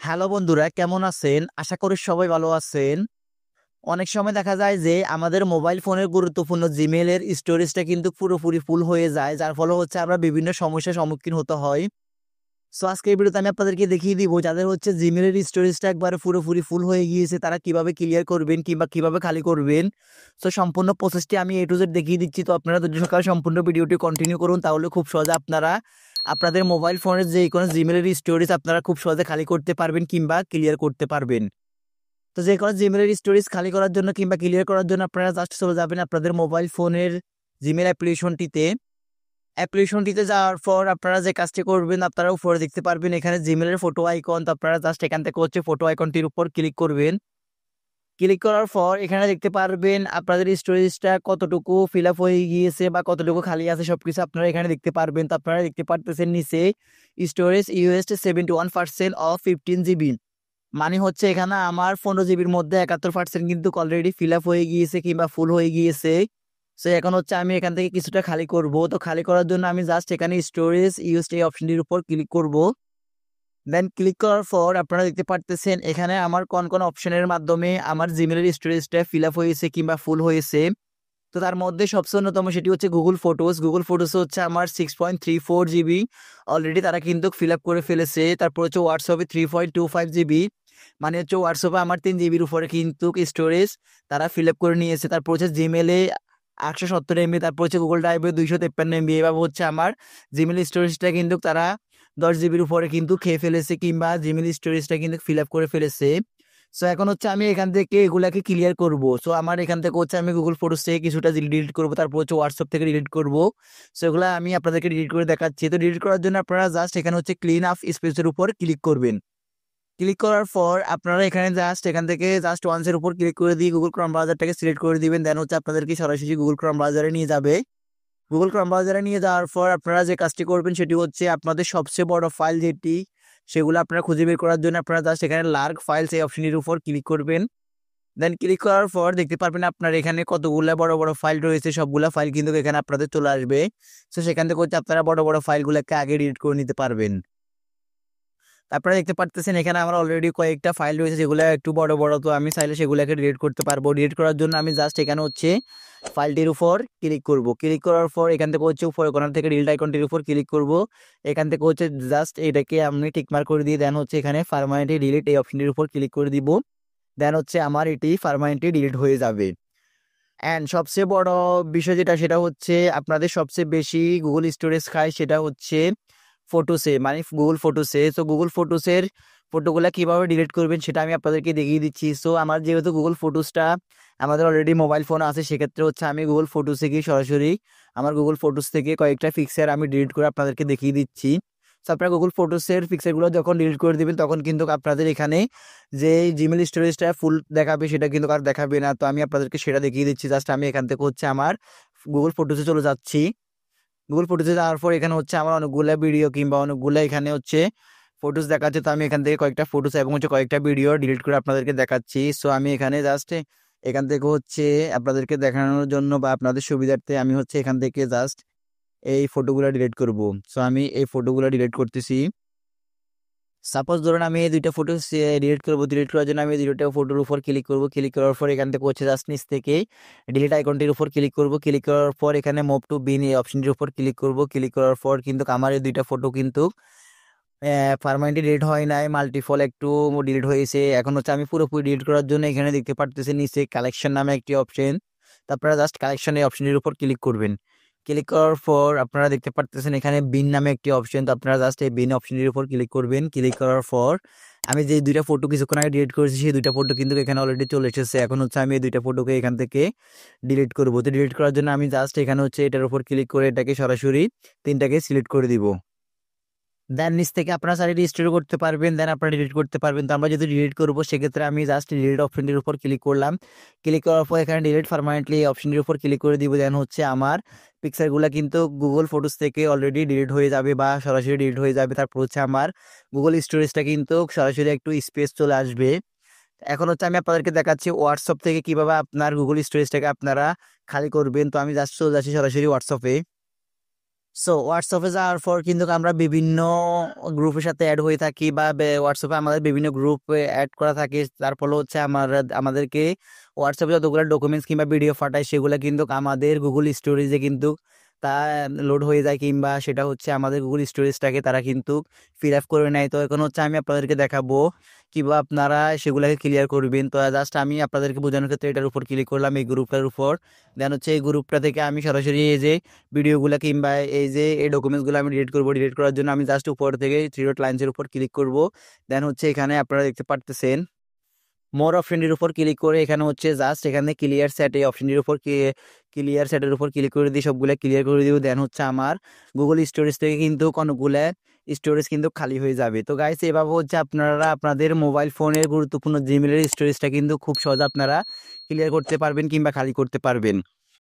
Hello বন্ধুরা, কেমন আছেন? আশা করি সবাই ভালো আছেন। অনেক সময় দেখা যায় যে আমাদের মোবাইল ফোনের গুরুত্বপূর্ণ জিমেইলের স্টোরেজটা কিন্তু পুরোপুরি ফুল হয়ে যায়, যার ফলে হচ্ছে আমরা বিভিন্ন সমস্যার সম্মুখীন হতে হয়। সো আজকের এই ভিডিওতে আমি আপনাদেরকে দেখিয়ে দিব যাদের হচ্ছে জিমেইলের স্টোরেজটা একবারে পুরোপুরি ফুল হয়ে গিয়েছে তারা কিভাবে ক্লিয়ার করবেন কিংবা কিভাবে খালি করবেন। সো সম্পূর্ণ প্রসেসটি আমি এ টু জেড দেখিয়ে দিচ্ছি। তো আপনারা ধৈর্য সহকারে সম্পূর্ণ ভিডিওটি কন্টিনিউ করুন, তাহলে খুব সহজে আপনারা আপনাদের মোবাইল ফোনের যে কোনো জিমেইলের স্টোরেজ আপনারা খুব সহজে খালি করতে পারবেন কিংবা ক্লিয়ার করতে পারবেন। তো যে কোনো জিমেইলের স্টোরেজ খালি করার জন্য কিংবা ক্লিয়ার করার জন্য আপনারা জাস্ট চলে যাবেন আপনাদের মোবাইল ফোনের জিমেইল অ্যাপ্লিকেশনটিতে যাওয়ার পর আপনারা যে কাজটি করবেন, আপনারা উপরে দেখতে পারবেন এখানে জিমেইলের ফটো আইকন। তো আপনারা জাস্ট এখান থেকে হচ্ছে ফটো আইকনটির উপর ক্লিক করবেন। ক্লিক করার পর এখানে দেখতে পারবেন আপনাদের স্টোরেজটা কতটুকু ফিল আপ হয়ে গিয়েছে বা কতটুকু খালি আছে সবকিছু আপনারা এখানে দেখতে পারবেন। তো আপনারা দেখতে পারতেছেন নিচে স্টোরেজ ইউএসড 71% অফ 15 জিবি, মানে হচ্ছে এখানে আমার 15 জিবির মধ্যে 71% কিন্তু অলরেডি ফিল আপ হয়ে গিয়েছে কিংবা ফুল হয়ে গিয়েছে। সো এখন হচ্ছে আমি এখান থেকে কিছুটা খালি করব। তো খালি করার জন্য আমি জাস্ট এখানে স্টোরেজ ইউএসড এই অপশনটির উপর ক্লিক করব। দেন ক্লিক করার পর আপনারা দেখতে পারতেছেন এখানে আমার কোন কোন অপশনের মাধ্যমে আমার জিমেলের স্টোরেজটা ফিল আপ হয়েছে কিংবা ফুল হয়েছে। তো তার মধ্যে সবচেয়ে অন্যতম সেটি হচ্ছে গুগল ফটোস হচ্ছে আমার 6.34 জিবি অলরেডি তারা কিন্তু ফিল আপ করে ফেলেছে। তারপর হচ্ছে হোয়াটসঅ্যাপে 3.25 জিবি, মানে হচ্ছে হোয়াটসঅ্যাপে আমার 3 জিবির উপরে কিন্তু স্টোরেজ তারা ফিল আপ করে নিয়েছে। তারপর হচ্ছে জিমেলে 870 MB, তারপর হচ্ছে গুগল ড্রাইভে 253 MB। এভাবে হচ্ছে আমার জিমেল স্টোরেজটা কিন্তু তারা 10 জিবির উপরে কিন্তু খেয়ে ফেলেছে কিংবা জিমেল স্টোরেজটা কিন্তু ফিল আপ করে ফেলেছে। সো এখন হচ্ছে আমি এখান থেকে এগুলাকে ক্লিয়ার করব। সো আমার এখান থেকে হচ্ছে আমি গুগল ফটোস থেকে কিছুটা ডিলিট করব, তারপর হচ্ছে হোয়াটসঅ্যাপ থেকে ডিলিট করব। সো এগুলো আমি আপনাদেরকে ডিলিট করে দেখাচ্ছি। তো ডিলিট করার জন্য আপনারা জাস্ট এখানে হচ্ছে ক্লিন আপ স্পেসের উপর ক্লিক করবেন। ক্লিক করার পর আপনারা এখানে জাস্ট এখান থেকে জাস্ট ওয়ান্সের উপর ক্লিক করে দিয়ে গুগল ক্রোম ব্রাউজারটাকে সিলেক্ট করে দিবেন। দেন হচ্ছে আপনাদেরকে সরাসরি গুগল ক্রোম ব্রাউজারে নিয়ে যাবে। গুগল ক্রোম ব্রাউজারে নিয়ে যাওয়ার পর আপনারা যে কাজটি করবেন সেটি হচ্ছে আপনাদের সবচেয়ে বড় ফাইল যেটি, সেগুলো আপনারা খুঁজে বের করার জন্য আপনারা জাস্ট এখানে লার্জ ফাইলস এই অপশনটির উপর ক্লিক করবেন। দেন ক্লিক করার পর দেখতে পারবেন আপনার এখানে কতগুলা বড় বড় ফাইল রয়েছে, সবগুলা ফাইল কিন্তু এখানে আপনাদের চলে আসবে। তো সেখান থেকে হচ্ছে আপনারা বড় বড় ফাইলগুলোকে আগে ডিলিট করে নিতে পারবেন। আপনারা দেখতে পারতেছেন এখানে আমার অলরেডি কয়েকটা ফাইল রয়েছে যেগুলো একটু বড় বড়, তো আমি চাইলে সেগুলোকে ডিলিট করতে পারবো। ডিলিট করার জন্য আমি জাস্ট এখানে হচ্ছে ফাইলটির উপর ক্লিক করব। ক্লিক করার পর এখান থেকে হচ্ছে উপরে কর্নার থেকে ডিলিট আইকনটির উপর ক্লিক করব। এখান থেকে হচ্ছে জাস্ট এটাকে আমি টিকমার্ক করে দিয়ে দেন হচ্ছে এখানে পার্মানেন্টলি ডিলিট এই অপশনটির উপর ক্লিক করে দিব। দেন হচ্ছে আমার এটি পার্মানেন্টলি ডিলিট হয়ে যাবে। অ্যান্ড সবচেয়ে বড় বিষয় যেটা সেটা হচ্ছে আপনাদের সবচেয়ে বেশি গুগল স্টোরেজ খায় সেটা হচ্ছে ফটোসে, মানে গুগল ফটোসে। তো গুগল ফটোসের ফটোগুলো কিভাবে ডিলিট করবেন সেটা আমি আপনাদেরকে দেখিয়ে দিচ্ছি। সো আমার যেহেতু গুগল ফটোসটা আমাদের অলরেডি মোবাইল ফোন আছে, সেক্ষেত্রে হচ্ছে আমি গুগল ফটোসে গিয়ে সরাসরি আমার গুগল ফটোস থেকে কয়েকটা পিকচার আমি ডিলিট করে আপনাদেরকে দেখিয়ে দিচ্ছি। সো আপনারা গুগল ফটোসের পিকচারগুলো যখন ডিলিট করে দিবেন তখন কিন্তু আপনাদের এখানে যে জিমেল স্টোরেজটা ফুল দেখাবে সেটা কিন্তু আর দেখাবে না। তো আমি আপনাদেরকে সেটা দেখিয়ে দিচ্ছি। জাস্ট আমি এখান থেকে হচ্ছে আমার গুগল ফটোসে চলে যাচ্ছি। গুগল ফটোসে যাওয়ার পর এখানে হচ্ছে আমার অনেকগুলা ভিডিও কিংবা অনেকগুলা এখানে হচ্ছে ফটোস দেখাচ্ছে। তো আমি এখান থেকে কয়েকটা ফটোস এবং হচ্ছে কয়েকটা ভিডিও ডিলিট করে আপনাদেরকে দেখাচ্ছি। সো আমি এখানে জাস্ট এখান থেকে হচ্ছে আপনাদেরকে দেখানোর জন্য বা আপনাদের সুবিধার্থে আমি হচ্ছে এখান থেকে জাস্ট এই ফটোগুলো ডিলিট করব। সো আমি এই ফটোগুলো ডিলিট করতেছি। সাপোজ ধরুন আমি এই দুইটা ফটো ডিলিট করবো। ডিলিট করার জন্য আমি এই দুইটা ফটোর উপর ক্লিক করবো। ক্লিক করার পর এখান থেকে হচ্ছে জাস্ট নিচ থেকে ডিলিট আইকনটির উপর ক্লিক করবো। ক্লিক করার পর এখানে মুভ টু বিন এই অপশনটির উপর ক্লিক করবো। ক্লিক করার পর কিন্তু আমার এই দুইটা ফটো কিন্তু পার্মানেন্টলি ডিলিট হয় নাই, মাল্টিপল একটু ডিলিট হয়েছে। এখন হচ্ছে আমি পুরোপুরি ডিলিট করার জন্য এখানে দেখতে পারতেছি নিচে কালেকশন নামে একটি অপশন। তারপরে জাস্ট কালেকশন এই অপশনটির উপর ক্লিক করবেন। ক্লিক করার পর আপনারা দেখতে পারতেছেন এখানে বিন নামে একটি অপশন। তো আপনারা জাস্ট এই বিন অপশনটির উপর ক্লিক করবেন। ক্লিক করার পর আমি যে দুইটা ফটো কিছুক্ষণ আগে ডিলিট করেছি সেই দুইটা ফটো কিন্তু এখানে অলরেডি চলে এসেছে। এখন হচ্ছে আমি এই দুইটা ফটোকে এখান থেকে ডিলিট করবো। তো ডিলিট করার জন্য আমি জাস্ট এখানে হচ্ছে এটার উপর ক্লিক করে এটাকে সরাসরি তিনটাকে সিলেক্ট করে দিব। দেন নিচ থেকে আপনারা চাইলে রিস্টোর করতে পারবেন, দেন আপনারা ডিলিট করতে পারবেন। তো আমরা যদি ডিলিট করবো সেক্ষেত্রে আমি জাস্ট ডিলিট অপশনটির উপর ক্লিক করলাম। ক্লিক করার পর এখানে ডিলিট পার্মানেন্টলি এই অপশনটির উপর ক্লিক করে দিব। দেন হচ্ছে আমার পিকচারগুলো কিন্তু গুগল ফটোস থেকে অলরেডি ডিলিট হয়ে যাবে বা সরাসরি ডিলিট হয়ে যাবে। তারপর হচ্ছে আমার গুগল স্টোরেজটা কিন্তু সরাসরি একটু স্পেস চলে আসবে। এখন হচ্ছে আমি আপনাদেরকে দেখাচ্ছি হোয়াটসঅ্যাপ থেকে কিভাবে আপনার গুগল স্টোরেজটাকে আপনারা খালি করবেন। তো আমি জাস্ট চলে যাচ্ছি সরাসরি হোয়াটসঅ্যাপে। সো হোয়াটসঅ্যাপে যাওয়ার পর কিন্তু আমরা বিভিন্ন গ্রুপের সাথে অ্যাড হয়ে থাকি বা হোয়াটসঅ্যাপে আমাদের বিভিন্ন গ্রুপে অ্যাড করা থাকে। তার ফলে হচ্ছে আমাদেরকে হোয়াটসঅ্যাপে যতগুলো ডকুমেন্টস কিংবা ভিডিও পাঠায় সেগুলো কিন্তু আমাদের গুগল স্টোরেজে কিন্তু তা লোড হয়ে যায়, কিংবা সেটা হচ্ছে আমাদের গুগল স্টোরেজটাকে তারা কিন্তু ফিল আপ করে নেয়। তো এখন হচ্ছে আমি আপনাদেরকে দেখাবো কিংবা আপনারা সেগুলোকে ক্লিয়ার করবেন। তো জাস্ট আমি আপনাদেরকে বোঝানোর ক্ষেত্রে এটার উপর ক্লিক করলাম, এই গ্রুপটার উপর। দেন হচ্ছে এই গ্রুপটা থেকে আমি সরাসরি এই যে ভিডিওগুলো কিংবা এই যে এই ডকুমেন্টসগুলো আমি ডিলিট করবো। ডিলিট করার জন্য আমি জাস্ট উপর থেকে থ্রি ডট লাইনসের উপর ক্লিক করব। দেন হচ্ছে এখানে আপনারা দেখতে পারতেছেন মোর অপশনটির উপর ক্লিক করে এখানে হচ্ছে জাস্ট এখানে ক্লিয়ার সেট এই অপশনটির উপর ক্লিয়ার সেটের উপর ক্লিক করে দিয়ে সবগুলো ক্লিয়ার করে দিব। দেন হচ্ছে আমার গুগল স্টোরেজ থেকে কিন্তু অনেকগুলো স্টোরেজ কিন্তু খালি হয়ে যাবে। তো গাইস এভাবে হচ্ছে আপনারা আপনাদের মোবাইল ফোনের গুরুত্বপূর্ণ জিমেলের স্টোরেজটা কিন্তু খুব সহজে আপনারা ক্লিয়ার করতে পারবেন কিংবা খালি করতে পারবেন।